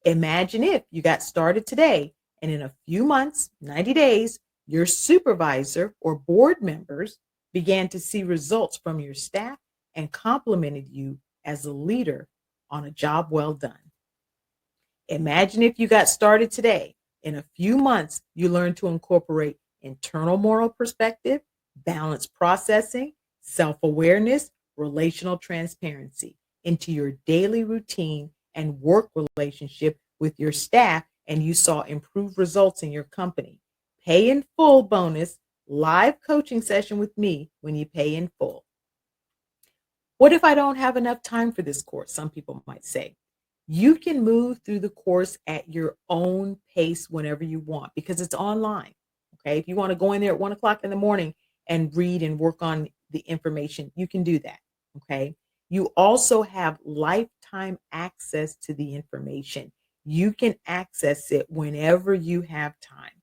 Imagine if you got started today and in a few months, 90 days, your supervisor or board members began to see results from your staff and complimented you as a leader on a job well done. Imagine if you got started today. In a few months, you learned to incorporate internal moral perspective, balanced processing, self-awareness, relational transparency into your daily routine and work relationship with your staff, and you saw improved results in your company. Pay in full bonus, live coaching session with me when you pay in full. What if I don't have enough time for this course? Some people might say. You can move through the course at your own pace whenever you want because it's online. Okay. If you want to go in there at 1:00 in the morning and read and work on the information, you can do that. Okay. You also have lifetime access to the information. You can access it whenever you have time.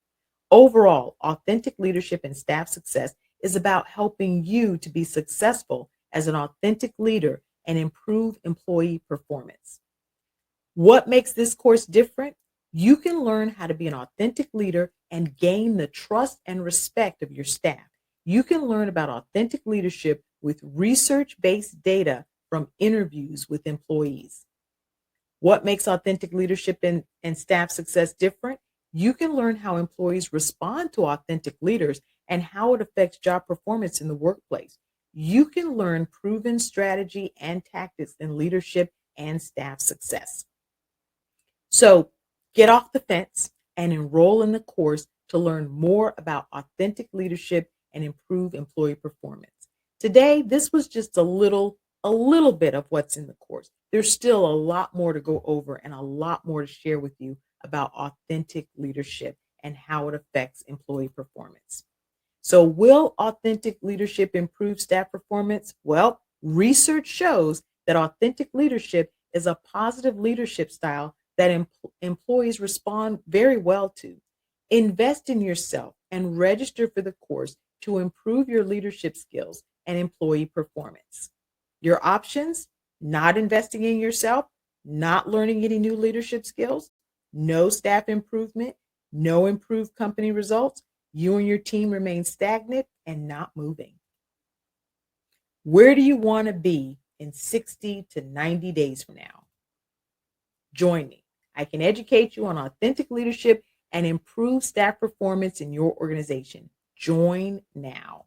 Overall, Authentic Leadership and Staff Success is about helping you to be successful as an authentic leader and improve employee performance. What makes this course different? You can learn how to be an authentic leader and gain the trust and respect of your staff. You can learn about authentic leadership with research-based data from interviews with employees. What makes authentic leadership and staff success different? You can learn how employees respond to authentic leaders and how it affects job performance in the workplace. You can learn proven strategy and tactics in leadership and staff success. So get off the fence and enroll in the course to learn more about authentic leadership and improve employee performance. Today, this was just a little bit of what's in the course. There's still a lot more to go over and a lot more to share with you about authentic leadership and how it affects employee performance. So will authentic leadership improve staff performance? Well, research shows that authentic leadership is a positive leadership style that employees respond very well to. Invest in yourself and register for the course to improve your leadership skills and employee performance. Your options: not investing in yourself, not learning any new leadership skills, no staff improvement, no improved company results, you and your team remain stagnant and not moving. Where do you want to be in 60 to 90 days from now? Join me. I can educate you on authentic leadership and improve staff performance in your organization. Join now.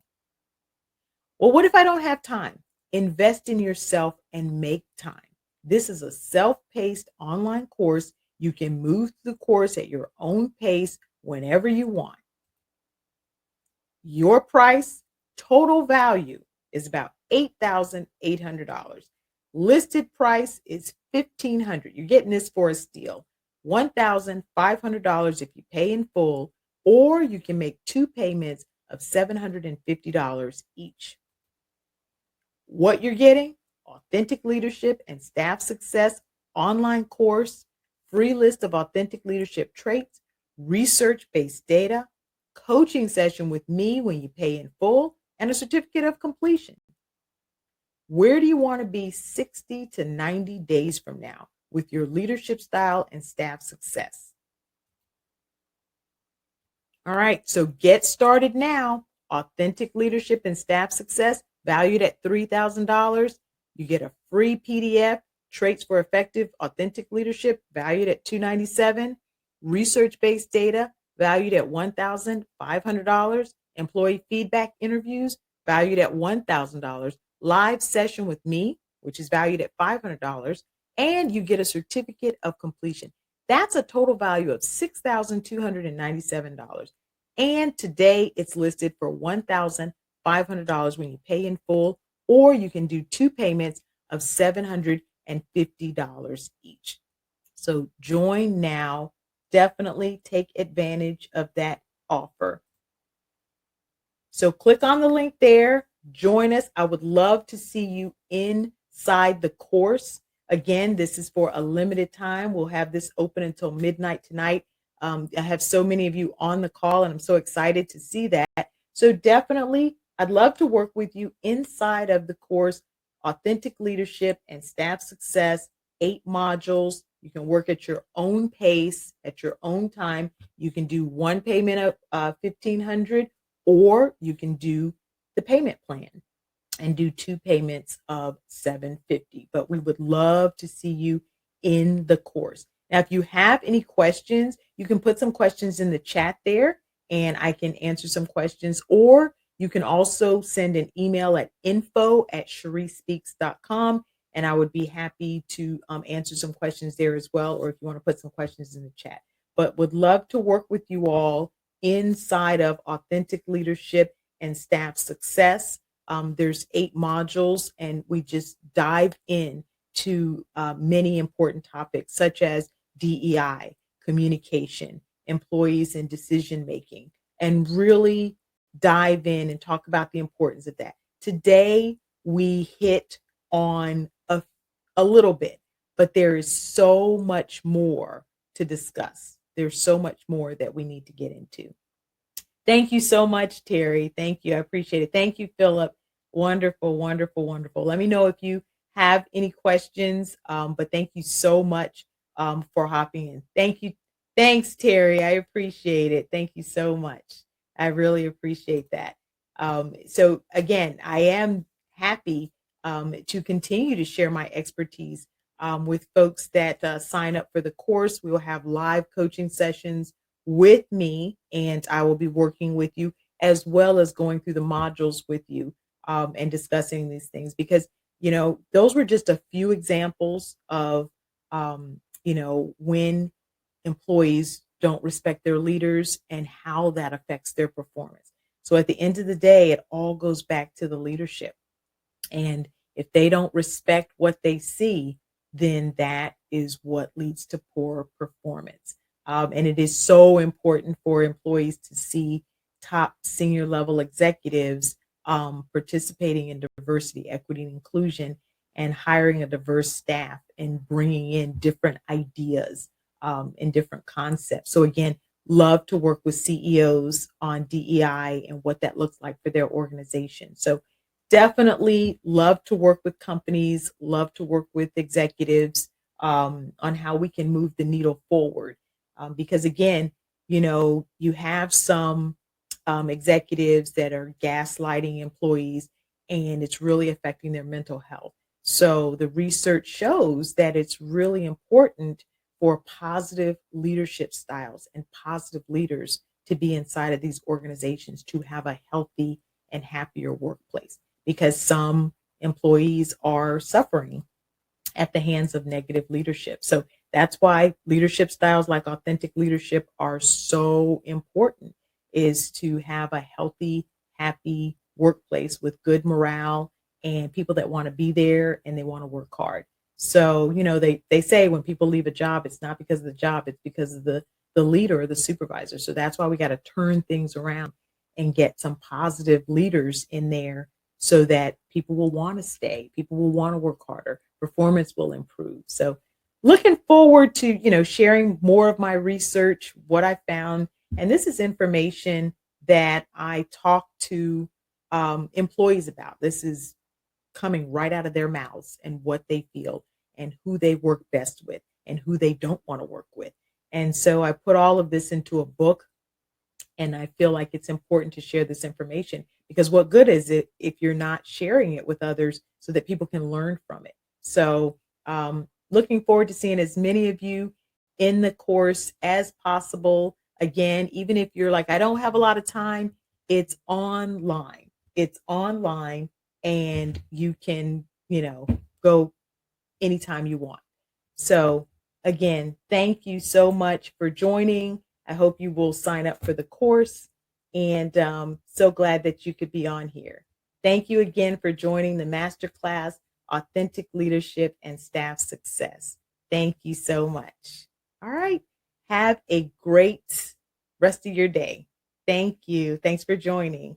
Well, what if I don't have time? Invest in yourself and make time. This is a self-paced online course. You can move through the course at your own pace whenever you want. Your price, total value, is about $8,800. Listed price is $1,500. You're getting this for a steal. $1,500 if you pay in full, or you can make two payments of $750 each. What you're getting: authentic leadership and staff success online course, free list of authentic leadership traits, research-based data, coaching session with me when you pay in full, and a certificate of completion. Where do you want to be 60 to 90 days from now with your leadership style and staff success? All right, so get started now. Authentic leadership and staff success, valued at $3,000. You get a free PDF, Traits for Effective Authentic Leadership, valued at $297. Research-based data, valued at $1,500. Employee feedback interviews, valued at $1,000. Live session with me, which is valued at $500. And you get a certificate of completion. That's a total value of $6,297. And today it's listed for $1,500 when you pay in full, or you can do two payments of $750 each. So join now. Definitely take advantage of that offer. So click on the link there. Join us. I would love to see you inside the course. Again, this is for a limited time. We'll have this open until midnight tonight. I have so many of you on the call, and I'm so excited to see that. So definitely, I'd love to work with you inside of the course, Authentic Leadership and Staff Success, 8 modules. You can work at your own pace, at your own time. You can do one payment of $1,500, or you can do the payment plan and do two payments of $750. But we would love to see you in the course. Now, if you have any questions, you can put some questions in the chat there, and I can answer some questions. Or you can also send an email at info@sherriespeaks.com, and I would be happy to answer some questions there as well, or if you want to put some questions in the chat. But would love to work with you all inside of Authentic Leadership and Staff Success. There's 8 modules, and we just dive in to many important topics such as DEI, communication, employees and decision making, and really dive in and talk about the importance of that. Today, we hit on a little bit, but there is so much more to discuss. There's so much more that we need to get into. Thank you so much, Terry. Thank you. I appreciate it. Thank you, Philip. Wonderful, wonderful, wonderful. Let me know if you have any questions, but thank you so much for hopping in. Thank you. Thanks, Terry. I appreciate it. Thank you so much. I really appreciate that. So again, I am happy to continue to share my expertise with folks that sign up for the course. We will have live coaching sessions with me, and I will be working with you as well as going through the modules with you and discussing these things, because, you know, those were just a few examples of, you know, when employees don't respect their leaders and how that affects their performance. So at the end of the day, it all goes back to the leadership. And if they don't respect what they see, then that is what leads to poor performance. And it is so important for employees to see top senior level executives participating in diversity, equity, and inclusion, and hiring a diverse staff and bringing in different ideas and different concepts. So again, love to work with CEOs on DEI and what that looks like for their organization. So definitely love to work with companies, love to work with executives on how we can move the needle forward. Because again, you know, you have some executives that are gaslighting employees, and it's really affecting their mental health. So the research shows that it's really important for positive leadership styles and positive leaders to be inside of these organizations to have a healthy and happier workplace, because some employees are suffering at the hands of negative leadership. So that's why leadership styles like authentic leadership are so important, is to have a healthy, happy workplace with good morale and people that want to be there and they want to work hard. So, they say when people leave a job, it's not because of the job, it's because of the leader or the supervisor. So that's why we got to turn things around and get some positive leaders in there so that people will want to stay, people will want to work harder, performance will improve. So looking forward to, sharing more of my research, what I found. And this is information that I talk to employees about. This is coming right out of their mouths and what they feel and who they work best with and who they don't want to work with. And so I put all of this into a book, and I feel like it's important to share this information, because what good is it if you're not sharing it with others so that people can learn from it? So, looking forward to seeing as many of you in the course as possible. Again, even if you're like, I don't have a lot of time, it's online. It's online, and you can, go anytime you want. So, again, thank you so much for joining. I hope you will sign up for the course, and so glad that you could be on here. Thank you again for joining the masterclass, Authentic Leadership and Staff Success. Thank you so much. All right. Have a great rest of your day. Thank you. Thanks for joining.